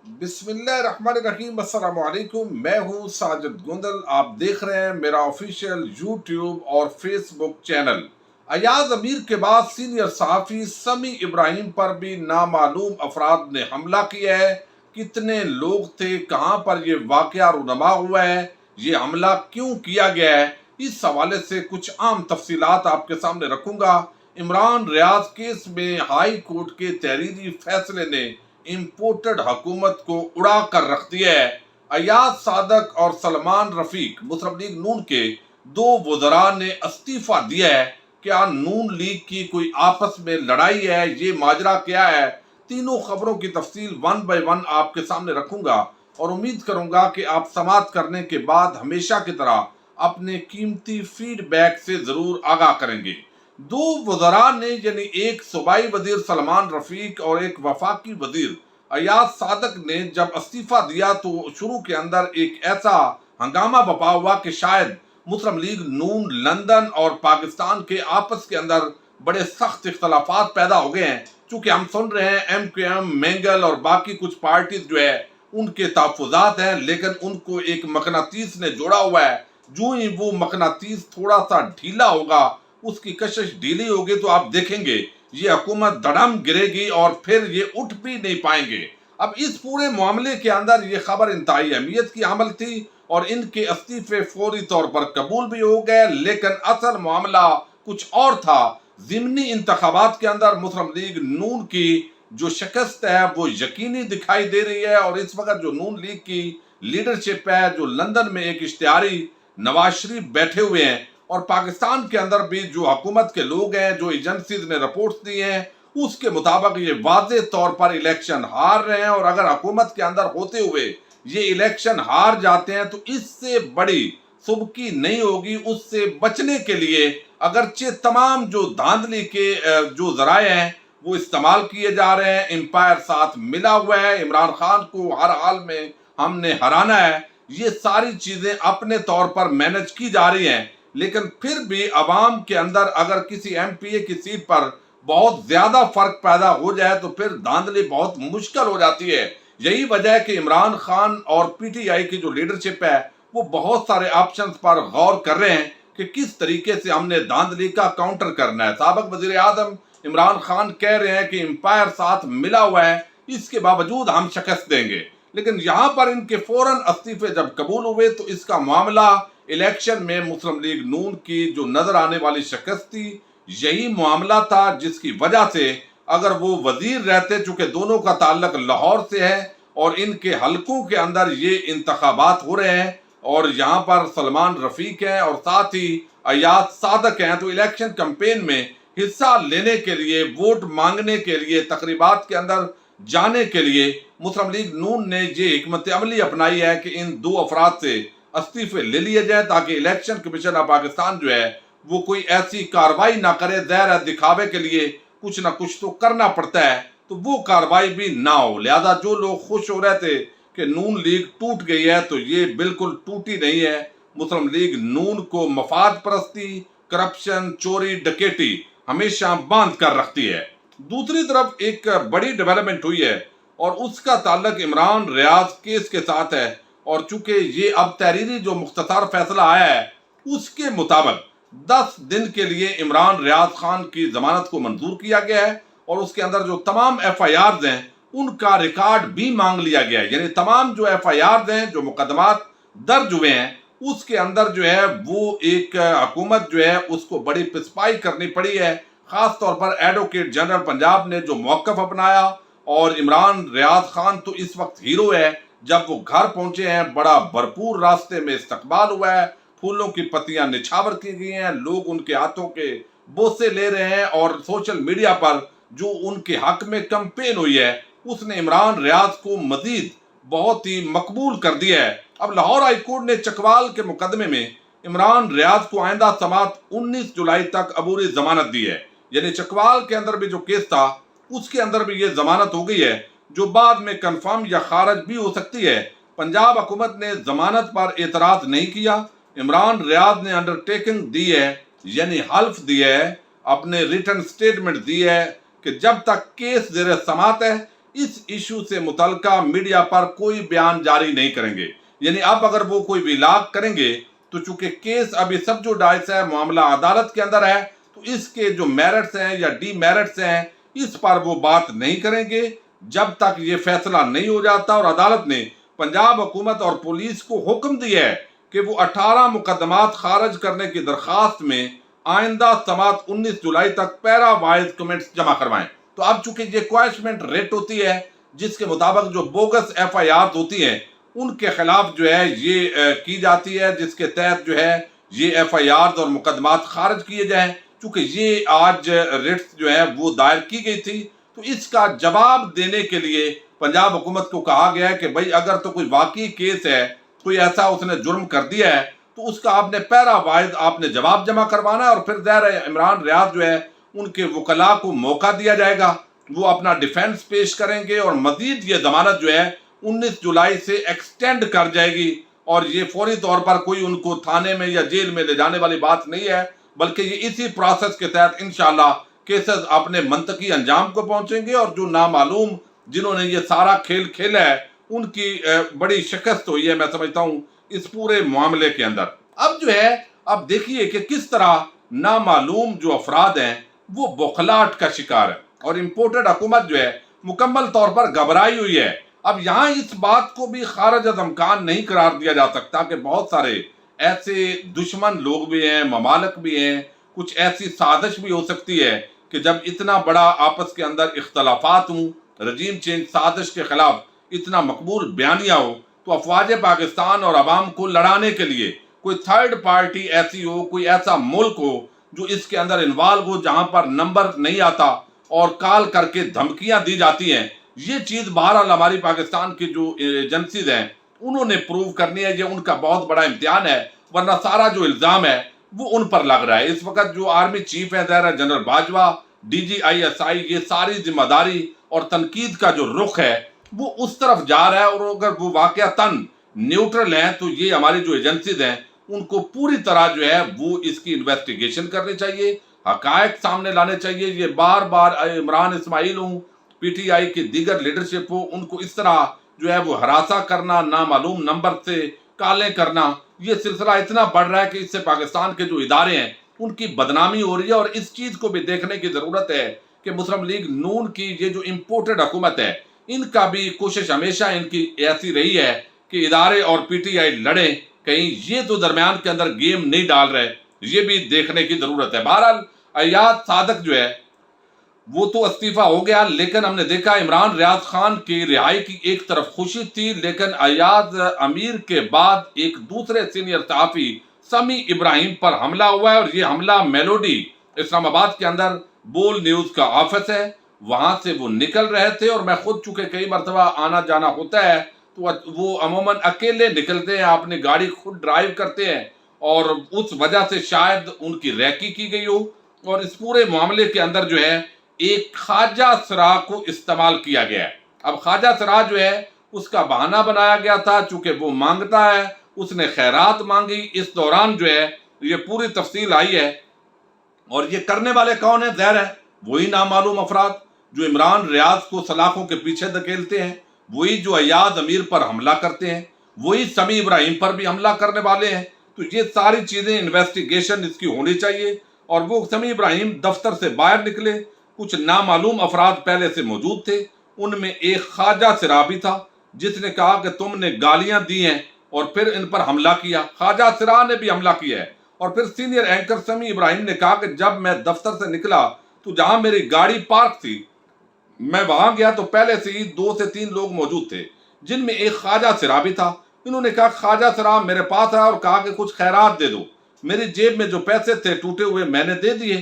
بسم اللہ الرحمن الرحیم، السلام علیکم۔ میں ہوں ساجد گندل، آپ دیکھ رہے ہیں میرا آفیشیل یوٹیوب اور فیس بک چینل۔ ایاز امیر کے بعد سینئر صحافی سمیع ابراہیم پر بھی نامعلوم افراد نے حملہ کیا ہے۔ کتنے لوگ تھے، کہاں پر یہ واقعہ رونما ہوا ہے، یہ حملہ کیوں کیا گیا ہے، اس حوالے سے کچھ عام تفصیلات آپ کے سامنے رکھوں گا۔ عمران ریاض کیس میں ہائی کورٹ کے تحریری فیصلے نے امپورٹڈ حکومت کو اڑا کر رکھ دیا ہے۔ ایاز صادق اور سلمان رفیق مسلم لیگ نون کے دو وزراء نے استعفیٰ دیا ہے۔ کیا نون لیگ کی کوئی آپس میں لڑائی ہے؟ یہ ماجرا کیا ہے؟ تینوں خبروں کی تفصیل ون بائی ون آپ کے سامنے رکھوں گا اور امید کروں گا کہ آپ سماعت کرنے کے بعد ہمیشہ کی طرح اپنے قیمتی فیڈ بیک سے ضرور آگاہ کریں گے۔ دو وزراء نے یعنی ایک صوبائی وزیر سلمان رفیق اور ایک وفاقی وزیر ایاز صادق نے جب استعفیٰ دیا تو شروع کے اندر ایک ایسا ہنگامہ برپا ہوا کہ شاید مسلم لیگ نون لندن اور پاکستان کے آپس کے اندر بڑے سخت اختلافات پیدا ہو گئے ہیں۔ چونکہ ہم سن رہے ہیں ایم کیو ایم، مینگل اور باقی کچھ پارٹیز جو ہے ان کے تحفظات ہیں، لیکن ان کو ایک مقناطیس نے جوڑا ہوا ہے۔ جو ہی وہ مقناطیس تھوڑا سا ڈھیلا ہوگا، اس کی کشش ڈھیلی ہوگی تو آپ دیکھیں گے یہ حکومت دھڑم گرے گی اور پھر یہ اٹھ بھی نہیں پائیں گے۔ اب اس پورے معاملے کے اندر یہ خبر انتہائی اہمیت کی حامل تھی اور ان کے استعفے فوری طور پر قبول بھی ہو گئے، لیکن اصل معاملہ کچھ اور تھا۔ ضمنی انتخابات کے اندر مسلم لیگ نون کی جو شکست ہے وہ یقینی دکھائی دے رہی ہے، اور اس وقت جو نون لیگ کی لیڈرشپ ہے، جو لندن میں ایک اشتہاری نواز شریف بیٹھے ہوئے ہیں، اور پاکستان کے اندر بھی جو حکومت کے لوگ ہیں، جو ایجنسیز نے رپورٹس دی ہیں، اس کے مطابق یہ واضح طور پر الیکشن ہار رہے ہیں، اور اگر حکومت کے اندر ہوتے ہوئے یہ الیکشن ہار جاتے ہیں تو اس سے بڑی سبکی نہیں ہوگی۔ اس سے بچنے کے لیے اگرچہ تمام جو دھاندلی کے جو ذرائع ہیں وہ استعمال کیے جا رہے ہیں، امپائر ساتھ ملا ہوا ہے، عمران خان کو ہر حال میں ہم نے ہرانا ہے، یہ ساری چیزیں اپنے طور پر مینج کی جا رہی ہیں، لیکن پھر بھی عوام کے اندر اگر کسی ایم پی اے کی سیٹ پر بہت زیادہ فرق پیدا ہو جائے تو پھر دھاندلی بہت مشکل ہو جاتی ہے۔ یہی وجہ ہے کہ عمران خان اور پی ٹی آئی کی جو لیڈرشپ ہے وہ بہت سارے آپشنز پر غور کر رہے ہیں کہ کس طریقے سے ہم نے دھاندلی کا کاؤنٹر کرنا ہے۔ سابق وزیر اعظم عمران خان کہہ رہے ہیں کہ امپائر ساتھ ملا ہوا ہے، اس کے باوجود ہم شکست دیں گے، لیکن یہاں پر ان کے فوراً استعفے جب قبول ہوئے تو اس کا معاملہ الیکشن میں مسلم لیگ نون کی جو نظر آنے والی شکست تھی، یہی معاملہ تھا جس کی وجہ سے اگر وہ وزیر رہتے، چونکہ دونوں کا تعلق لاہور سے ہے اور ان کے حلقوں کے اندر یہ انتخابات ہو رہے ہیں اور یہاں پر سلمان رفیق ہیں اور ساتھ ہی ایاز صادق ہیں، تو الیکشن کمپین میں حصہ لینے کے لیے، ووٹ مانگنے کے لیے، تقریبات کے اندر جانے کے لیے مسلم لیگ نون نے یہ حکمت عملی اپنائی ہے کہ ان دو افراد سے استعفے لے لیے جائیں تاکہ الیکشن کمیشن آف پاکستان جو ہے وہ کوئی ایسی کاروائی نہ کرے۔ ظاہر ہے دکھاوے کے لیے کچھ نہ کچھ تو کرنا پڑتا ہے، تو وہ کاروائی بھی نہ ہو۔ لہذا جو لوگ خوش ہو رہے تھے کہ نون لیگ ٹوٹ گئی ہے تو یہ بالکل ٹوٹی نہیں ہے۔ مسلم لیگ نون کو مفاد پرستی، کرپشن، چوری ڈکیٹی ہمیشہ باندھ کر رکھتی ہے۔ دوسری طرف ایک بڑی ڈیولپمنٹ ہوئی ہے اور اس کا تعلق عمران ریاض کیس کے ساتھ ہے، اور چونکہ یہ اب تحریری جو مختصر فیصلہ آیا ہے اس کے مطابق 10 دن کے لیے عمران ریاض خان کی ضمانت کو منظور کیا گیا ہے، اور اس کے اندر جو تمام ایف آئی آرز ہیں ان کا ریکارڈ بھی مانگ لیا گیا ہے، یعنی تمام جو ایف آئی آرز ہیں، جو مقدمات درج ہوئے ہیں، اس کے اندر جو ہے وہ ایک حکومت جو ہے اس کو بڑی پسپائی کرنی پڑی ہے، خاص طور پر ایڈوکیٹ جنرل پنجاب نے جو موقف اپنایا، اور عمران ریاض خان تو اس وقت ہیرو ہے۔ جب وہ گھر پہنچے ہیں بڑا بھرپور راستے میں استقبال ہوا ہے، پھولوں کی پتیاں نچھاور کی گئی ہیں، لوگ ان کے ہاتھوں کے بوسے لے رہے ہیں، اور سوشل میڈیا پر جو ان کے حق میں کمپین ہوئی ہے اس نے عمران ریاض کو مزید بہت ہی مقبول کر دیا ہے۔ اب لاہور ہائی کورٹ نے چکوال کے مقدمے میں عمران ریاض کو آئندہ سماعت 19 جولائی تک عبوری ضمانت دی ہے، یعنی چکوال کے اندر بھی جو کیس تھا اس کے اندر بھی یہ ضمانت ہو گئی ہے، جو بعد میں کنفرم یا خارج بھی ہو سکتی ہے۔ پنجاب حکومت نے ضمانت پر اعتراض نہیں کیا۔ عمران ریاض نے انڈرٹیکنگ دی ہے، یعنی حلف دیا ہے، اپنے ریٹن سٹیٹمنٹ دی ہے کہ جب تک کیس زیر سماعت ہے इस इशू से मुतल्लिका मीडिया पर कोई बयान जारी नहीं करेंगे। यानी अब अगर वो कोई विलाग करेंगे तो चूंकि केस अभी सब जो डाइस है, मामला अदालत के अंदर है, तो इसके जो मेरिट्स हैं या डीमेरिट्स हैं इस पर वो बात नहीं करेंगे जब तक ये फैसला नहीं हो जाता। और अदालत ने पंजाब हुकूमत और पुलिस को हुक्म दिया है कि वो 18 मुकदमात खारिज करने की दरखास्त में आइंदा समात 19 जुलाई तक पैरा वाइज कमेंट्स जमा करवाएं। तो अब चूंकि ये क्वैशमेंट रेट होती है जिसके मुताबिक जो बोगस FIR होती हैं उनके खिलाफ जो है ये की जाती है, जिसके तहत जो है ये FIR और मुकदमात खारिज किए जाएं। चूंकि ये आज रिट्स जो है वो दायर की गई थी, तो इसका जवाब देने के लिए पंजाब हुकूमत को कहा गया है कि भाई अगर तो कोई वाकई केस है, कोई ऐसा उसने जुर्म कर दिया है, तो उसका आपने पैरा वाइज आपने जवाब जमा करवाना है। और फिर ज़ाहिर इमरान रियाज जो है उनके वकला को मौका दिया जाएगा, वो अपना डिफेंस पेश करेंगे और मजीद ये जमानत जो है 19 जुलाई से एक्सटेंड कर जाएगी। और ये फौरी तौर पर कोई उनको थाने में या जेल में ले जाने वाली बात नहीं है, बल्कि ये इसी प्रोसेस के तहत इंशाल्लाह केसेस अपने मंतकी अंजाम को पहुंचेंगे। और जो नामालूम जिन्होंने ये सारा खेल खेला है उनकी बड़ी शिकस्त हुई है, मैं समझता हूँ, इस पूरे मामले के अंदर। अब जो है अब देखिए कि किस तरह नामालूम जो अफराद हैं वो बौखलाहट का शिकार है और इम्पोर्टेड हुकूमत जो है मुकम्मल तौर पर घबराई हुई है। अब यहाँ इस बात को भी खारिज अज़ इम्कान नहीं करार दिया जा सकता कि बहुत सारे ऐसे दुश्मन लोग भी हैं, ममालिक भी हैं, कुछ ऐसी साजिश भी हो सकती है कि जब इतना बड़ा आपस के अंदर इख्तलाफात हों, रजीम चेंज साजिश के खिलाफ इतना मकबूल बयानिया हो, तो अफवाज पाकिस्तान और अवाम को लड़ाने के लिए कोई थर्ड पार्टी ऐसी हो, कोई ऐसा मुल्क हो जो इसके अंदर इन्वॉल्व हो, जहां पर नंबर नहीं आता और कॉल करके धमकियां दी जाती हैं। ये चीज़ बहरहाल हमारी पाकिस्तान की जो एजेंसीज हैं उन्होंने प्रूव करनी है, ये उनका बहुत बड़ा इम्तिहान है, वरना सारा जो इल्ज़ाम है वो उन पर लग रहा है। इस वक्त जो आर्मी चीफ है जनरल बाजवा, DGISI, ये सारी जिम्मेदारी और तनकीद का जो रुख है वो उस तरफ जा रहा है। और अगर वो वाकयातन न्यूट्रल हैं तो ये हमारी जो एजेंसीज हैं उनको पूरी तरह जो है वो इसकी इन्वेस्टिगेशन करनी चाहिए, हकायक सामने लाने चाहिए। ये बार बार इमरान इस्माइल हूँ, PTI की दीगर लीडरशिप हो, उनको इस तरह जो है वो हरासा करना, नामालूम नंबर से कालें करना, ये सिलसिला इतना बढ़ रहा है कि इससे पाकिस्तान के जो इदारे हैं उनकी बदनामी हो रही है। और इस चीज़ को भी देखने की ज़रूरत है कि मुस्लिम लीग नून की ये जो इम्पोर्टेड हुकूमत है इनका भी कोशिश हमेशा इनकी ऐसी रही है कि इदारे और PTI लड़ें, कहीं ये तो दरमियान के अंदर गेम नहीं डाल रहे, ये भी देखने की ज़रूरत है। बहरहाल अयाज सादक जो है वो तो इस्तीफा हो गया, लेकिन हमने देखा इमरान रियाज खान की रिहाई की एक तरफ खुशी थी, लेकिन अयाज अमीर के बाद एक दूसरे सीनियर सहाफ़ी समी इब्राहिम पर हमला हुआ है। और ये हमला मेलोडी इस्लामाबाद के अंदर बोल न्यूज़ का ऑफिस है, वहाँ से वो निकल रहे थे। और मैं खुद चूँकि कई मरतबा आना जाना होता है तो वो अमूमन अकेले निकलते हैं, अपनी गाड़ी खुद ड्राइव करते हैं, और उस वजह से शायद उनकी रैकी की गई हो। और इस पूरे मामले के अंदर जो है एक ख्वाजा सरा को इस्तेमाल किया गया है। अब ख्वाजा सरा जो है उसका बहाना बनाया गया था, चूंकि वो मांगता है, उसने खैरात मांगी। इस दौरान जो है ये पूरी तफसील आई है। और ये करने वाले कौन है? ज़ाहिर है वही नामालूम अफराद जो इमरान रियाज को सलाखों के पीछे धकेलते हैं, वही जो अयाज अमीर पर हमला करते हैं, वही समी इब्राहिम पर भी हमला करने वाले हैं। तो ये सारी चीज़ें इन्वेस्टिगेशन इसकी होनी चाहिए। और वो समी इब्राहिम दफ्तर से बाहर निकले, कुछ नामालूम अफराद पहले से मौजूद थे, उनमें एक ख्वाजा सिरा भी था जिसने कहा कि तुमने गालियां दी हैं और फिर इन पर हमला किया। ख्वाजा सिरा ने भी हमला किया है। और फिर सीनियर एंकर समी इब्राहिम ने कहा कि जब मैं दफ्तर से निकला तो जहां मेरी गाड़ी पार्क थी मैं वहां गया तो पहले से ही 2 से 3 लोग मौजूद थे, जिनमें एक ख्वाजा सिरा भी था। इन्होंने कहा ख्वाजा सिरा मेरे पास आया और कहा कि कुछ खैरात दे दो। मेरी जेब में जो पैसे थे टूटे हुए मैंने दे दिए,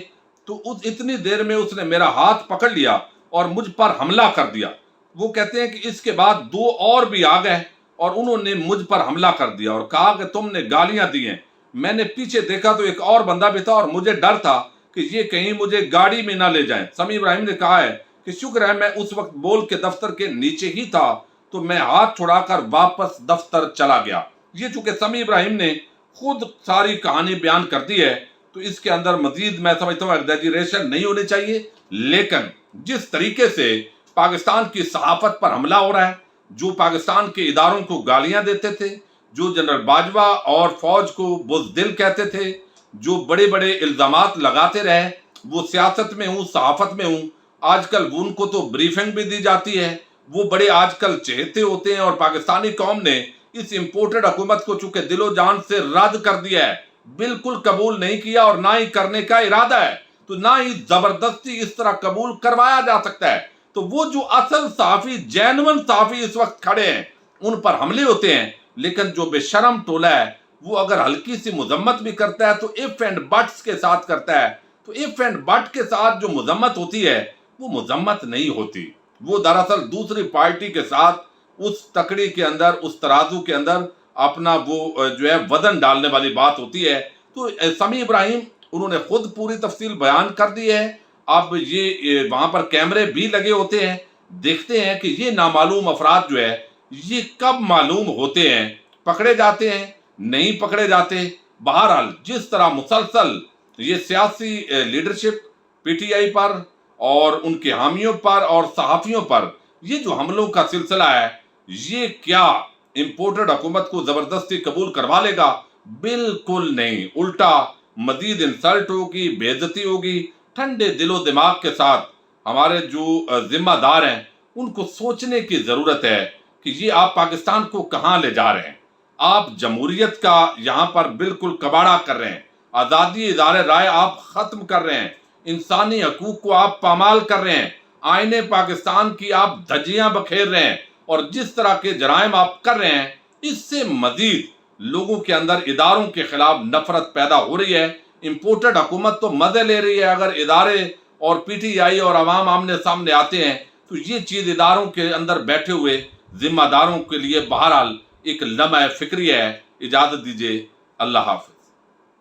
तो उस इतनी देर में उसने मेरा हाथ पकड़ लिया और मुझ पर हमला कर दिया। वो कहते हैं कि इसके बाद 2 और भी आ गए और उन्होंने मुझ पर हमला कर दिया और कहा कि तुमने गालियां दी हैं। मैंने पीछे देखा तो एक और बंदा भी था और मुझे डर था कि ये कहीं मुझे गाड़ी में ना ले जाएं। समी इब्राहिम ने कहा है कि शुक्र है मैं उस वक्त बोल के दफ्तर के नीचे ही था, तो मैं हाथ छुड़ाकर वापस दफ्तर चला गया। ये चूंकि समी इब्राहिम ने खुद सारी कहानी बयान कर दी है तो इसके अंदर मजीद मैं समझता हूँ एग्जैजरेशन नहीं होनी चाहिए। लेकिन जिस तरीके से पाकिस्तान की सहाफत पर हमला हो रहा है, जो पाकिस्तान के इदारों को गालियां देते थे, जो जनरल बाजवा और फौज को बुज़दिल कहते थे, जो बड़े बड़े इल्जामात लगाते रहे, वो सियासत में हूँ, सहाफत में हूँ, आजकल उनको तो ब्रीफिंग भी दी जाती है, वो बड़े आजकल चहेते होते हैं। और पाकिस्तानी कौम ने इस इम्पोर्टेड हुकूमत को चूंकि दिलो जान से रद्द कर दिया है, बिल्कुल कबूल नहीं किया और ना ही करने का इरादा है, तो ना ही जबरदस्ती इस तरह कबूल करवाया जा सकता है। तो वो जो असल सहाफी, जेन्युइन सहाफी इस वक्त खड़े हैं, उन पर हमले होते हैं। लेकिन जो बेशरम टोला है, वो अगर हल्की सी मजम्मत भी करता है तो इफ एंड बट्स के साथ करता है। तो इफ एंड बट के साथ जो मजम्मत होती है, वो मजम्मत नहीं होती, वो दरअसल दूसरी पार्टी के साथ उस तकड़ी के अंदर, उस तराजू के अंदर अपना वो जो है वजन डालने वाली बात होती है। तो समी इब्राहिम उन्होंने खुद पूरी तफसील बयान कर दी है। अब ये वहां पर कैमरे भी लगे होते हैं, देखते हैं कि ये नामालूम अफराद जो है ये कब मालूम होते हैं, पकड़े जाते हैं, नहीं पकड़े जाते। बहरहाल जिस तरह मुसलसल ये सियासी लीडरशिप पीटीआई पर और उनके हामियों पर और सहाफियों पर ये जो हमलों का सिलसिला है, ये क्या इंपोर्टेड हुकूमत को जबरदस्ती कबूल करवा लेगा? बिल्कुल नहीं, उल्टा मजीद इंसल्ट होगी, बेइज्जती होगी। ठंडे दिलो दिमाग के साथ हमारे जो जिम्मेदार हैं, उनको सोचने की जरूरत है कि ये आप पाकिस्तान को कहाँ ले जा रहे हैं। आप जमहूरियत का यहाँ पर बिल्कुल कबाड़ा कर रहे हैं, आज़ादी इज़हार राय आप ख़त्म कर रहे हैं, इंसानी हकूक़ को आप पामाल कर रहे हैं, आईने पाकिस्तान की आप धज्जियाँ बखेर रहे हैं। और जिस तरह के जराइम आप कर रहे हैं, इससे मजीद लोगों के अंदर इदारों के खिलाफ नफरत पैदा हो रही है। इम्पोर्टेड हुकूमत तो मज़े ले रही है। अगर इदारे और पीटीआई और अवाम आमने सामने आते हैं तो ये चीज़ इदारों के अंदर बैठे हुए जिम्मेदारों के लिए बहरहाल एक लम्हा फिक्री है। इजाज़त दीजिए, अल्लाह हाफ़िज़।